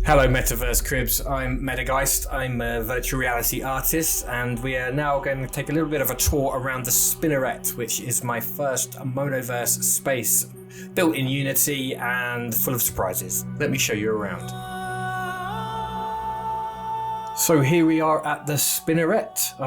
Hello Metaverse Cribs, I'm Metageist, I'm a virtual reality artist, and we are now going to take a little bit of a tour around the Spinnerette, which is my first Monoverse space built in Unity and full of surprises. Let me show you around. So here we are at the Spinnerette.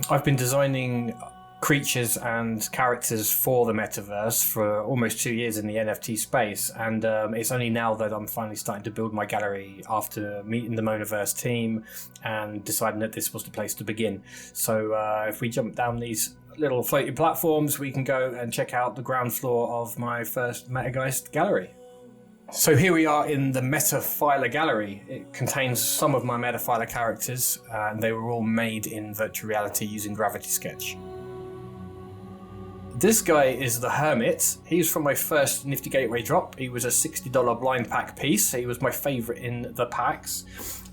I've been designing creatures and characters for the metaverse for almost 2 years in the NFT space, and it's only now that I'm finally starting to build my gallery after meeting the Monoverse team and deciding that this was the place to begin. So if we jump down these little floating platforms, we can go and check out the ground floor of my first Metageist gallery. So here we are in the Metaphyla gallery. It contains some of my Metaphyla characters, and they were all made in virtual reality using Gravity Sketch. This guy is the Hermit. He's from my first Nifty Gateway drop. He was a $60 blind pack piece. He was my favorite in the packs.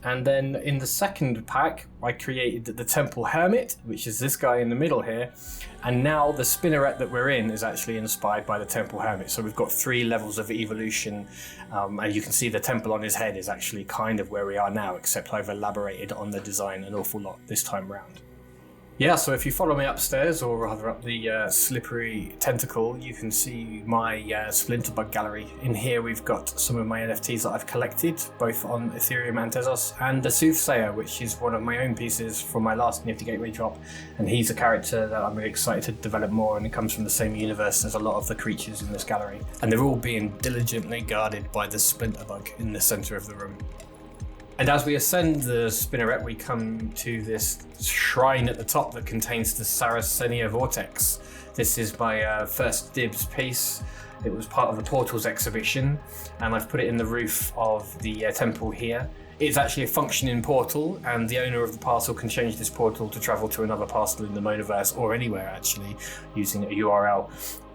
And then in the second pack, I created the Temple Hermit, which is this guy in the middle here. And now the Spinnerette that we're in is actually inspired by the Temple Hermit. So we've got 3 levels of evolution. And you can see the temple on his head is actually kind of where we are now, except I've elaborated on the design an awful lot this time round. Yeah, so if you follow me upstairs, or rather up the slippery tentacle, you can see my Splinterbug gallery. In here we've got some of my NFTs that I've collected, both on Ethereum and Tezos, and the Soothsayer, which is one of my own pieces from my last Nifty Gateway drop. And he's a character that I'm really excited to develop more, and it comes from the same universe as a lot of the creatures in this gallery. And they're all being diligently guarded by the Splinterbug in the center of the room. And as we ascend the Spinnerette, we come to this shrine at the top that contains the Saracenia Vortex. This is my first dibs piece. It was part of the Portals exhibition, and I've put it in the roof of the temple here. It's actually a functioning portal, and the owner of the parcel can change this portal to travel to another parcel in the Monoverse, or anywhere actually, using a URL.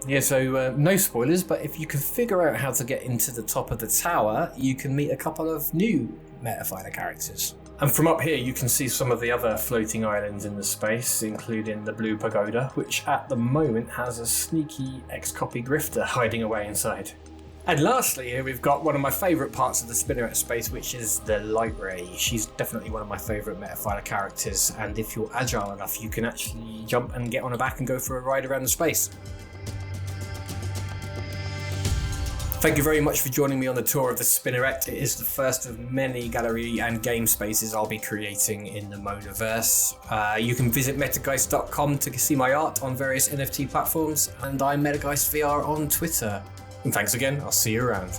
Yeah, so no spoilers, but if you can figure out how to get into the top of the tower, you can meet a couple of new Metaphyla characters. And from up here you can see some of the other floating islands in the space, including the Blue Pagoda, which at the moment has a sneaky X-Copy grifter hiding away inside. And lastly here we've got one of my favourite parts of the Spinnerette space, which is the Light Ray. She's definitely one of my favourite Metaphyla characters, and if you're agile enough you can actually jump and get on her back and go for a ride around the space. Thank you very much for joining me on the tour of the Spinnerette. It is the first of many gallery and game spaces I'll be creating in the Monoverse. You can visit Metageist.com to see my art on various NFT platforms, and I'm Metageist VR on Twitter. And thanks again, I'll see you around.